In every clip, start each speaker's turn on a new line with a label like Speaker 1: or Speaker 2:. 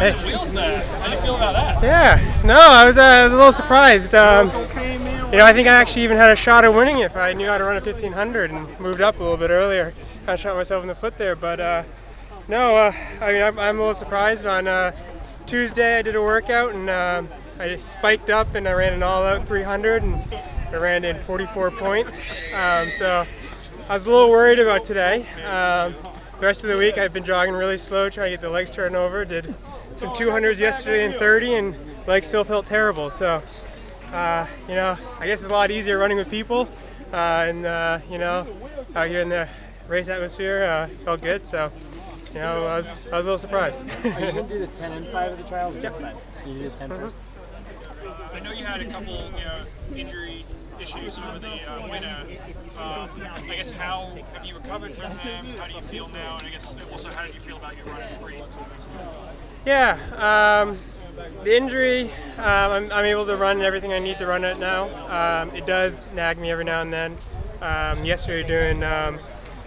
Speaker 1: Got some wheels there. How do you feel about that?
Speaker 2: Yeah, no, I was a little surprised. I think I actually even had a shot at winning it if I knew how to run a 1500 and moved up a little bit earlier. Kind of shot myself in the foot there, but no, I'm a little surprised. On Tuesday, I did a workout and I spiked up and I ran an all-out 300 and I ran in 44 point. So I was a little worried about today. The rest of the week, I've been jogging really slow, trying to get the legs turned over. Did some 200s yesterday and 30, and legs still felt terrible. So, I guess it's a lot easier running with people, and out here in the race atmosphere, felt good. So, I was a little surprised.
Speaker 3: Are you going to do the 10 and 5 of the trials? Or just you do the 10 first?
Speaker 1: I know you had a couple, injury issues over the winter. I guess how have you recovered from them? How do you feel now? And I guess also how did you feel about your run at 3?
Speaker 2: Yeah, the injury, I'm able to run everything I need to run it now. It does nag me every now and then. Yesterday doing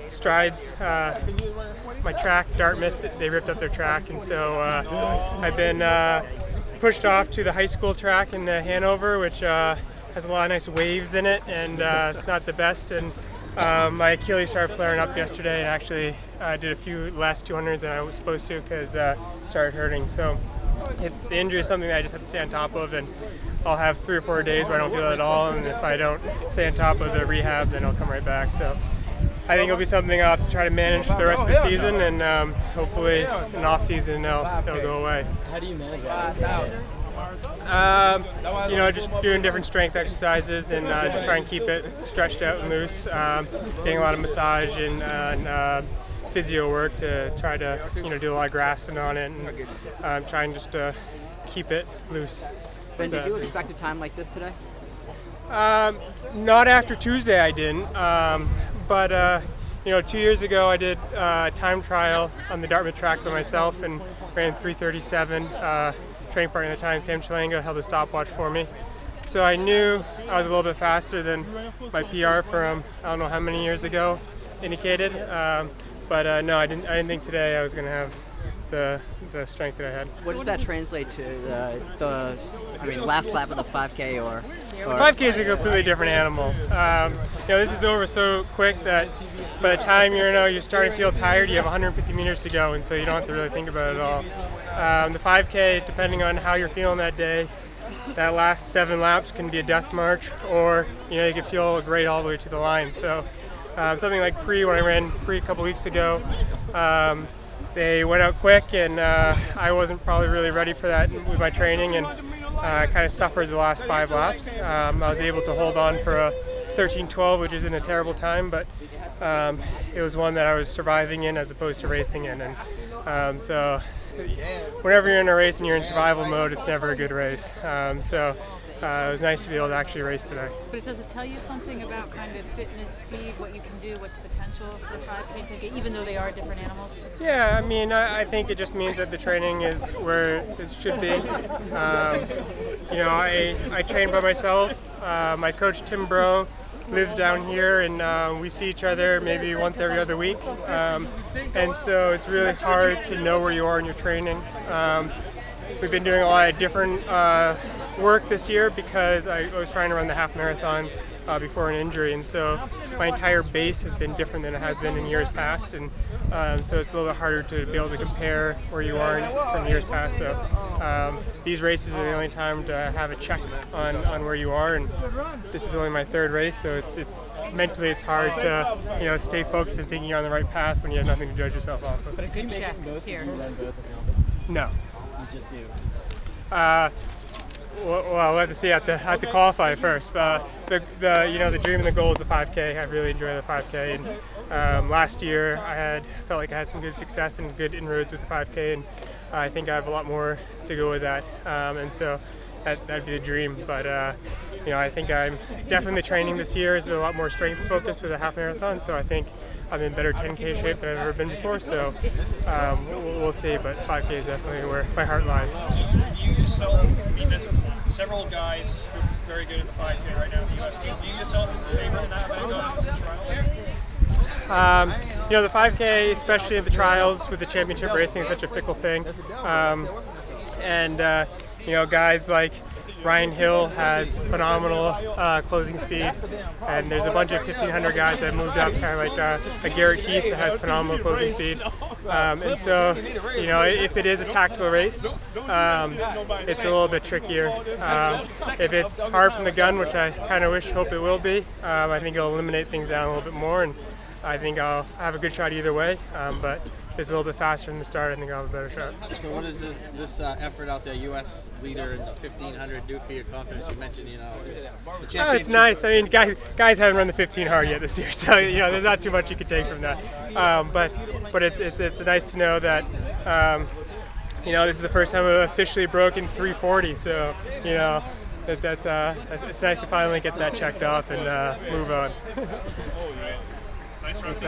Speaker 2: strides, my track, Dartmouth, they ripped up their track, and so I've been pushed off to the high school track in Hanover, which has a lot of nice waves in it, and it's not the best. And my Achilles started flaring up yesterday, and actually did a few last 200s than I was supposed to because it started hurting. So the injury is something that I just have to stay on top of, and I'll have 3 or 4 days where I don't feel it at all, and if I don't stay on top of the rehab, then I'll come right back. So I think it'll be something I'll have to try to manage for the rest of the season, and hopefully in off season they'll go away.
Speaker 3: How do you manage that?
Speaker 2: Just doing different strength exercises and just trying to keep it stretched out and loose. Getting a lot of massage and physio work to try to do a lot of grasping on it, and trying just to keep it loose.
Speaker 4: Ben, did you expect a time like this today?
Speaker 2: Not after Tuesday, I didn't. But 2 years ago, I did a time trial on the Dartmouth track by myself and ran 3:37. Training partner at the time, Sam Chalanga, held a stopwatch for me. So I knew I was a little bit faster than my PR from I don't know how many years ago indicated. No, I didn't think today I was going to have the strength that I had.
Speaker 4: What does that translate to? Last lap of the 5K or
Speaker 2: 5K is a completely different animal. This is over so quick that by the time you're starting to feel tired, you have 150 meters to go, and so you don't have to really think about it at all. The 5K, depending on how you're feeling that day, that last 7 laps can be a death march, or you can feel great all the way to the line. So something like when I ran a couple weeks ago, they went out quick, and I wasn't probably really ready for that with my training, and kind of suffered the last 5 laps. I was able to hold on for a 13:12, which isn't a terrible time, but it was one that I was surviving in as opposed to racing in, and so whenever you're in a race and you're in survival mode, it's never a good race. It was nice to be able to actually race today.
Speaker 5: But does it tell you something about kind of fitness, speed, what you can do, what's potential for 5K ticket, even though they are different animals?
Speaker 2: Yeah, I think it just means that the training is where it should be. I train by myself. My coach, Tim Bro, lives down here, and we see each other maybe once every other week. And so it's really hard to know where you are in your training. We've been doing a lot of different work this year because I was trying to run the half marathon before an injury, and so my entire base has been different than it has been in years past, and so it's a little bit harder to be able to compare where you are from years past. So these races are the only time to have a check on where you are, and this is only my 3rd race, so it's mentally it's hard to stay focused and thinking you're on the right path when you have nothing to judge yourself off of.
Speaker 5: But a good check here.
Speaker 2: No.
Speaker 3: You just do.
Speaker 2: Well, we'll have to see. I have to qualify first. The dream and the goal is the 5K. I really enjoy the 5K. And last year, felt like I had some good success and good inroads with the 5K, and I think I have a lot more to go with that. And so that'd be the dream. But I think I'm definitely training this year has been a lot more strength focused for the half marathon. So I think I'm in better 10K shape than I've ever been before. So we'll see. But 5K is definitely where my heart lies.
Speaker 1: Do you view yourself? There's several guys who are very good at the 5K right now in the US. Do you view yourself as the favorite in that event going into the trials?
Speaker 2: The 5K, especially at the trials with the championship racing, is such a fickle thing. and guys like Ryan Hill has phenomenal closing speed, and there's a bunch of 1500 guys that moved up, kind of like a Garrett Heath that has phenomenal closing speed. And so, if it is a tactical race, it's a little bit trickier. If it's hard from the gun, which I kind of hope it will be, I think it'll eliminate things down a little bit more, and I think I'll have a good shot either way. But if it's a little bit faster from the start, I think I'll have a better shot.
Speaker 6: So what does this effort out there, U.S. leader in the 1500, do for your confidence? You mentioned, the championship.
Speaker 2: Oh, it's nice. I mean, guys haven't run the 15 hard yet this year, so there's not too much you can take from that. But it's nice to know that this is the first time I've officially broken 340. So it's nice to finally get that checked off and move on.
Speaker 1: Nice run.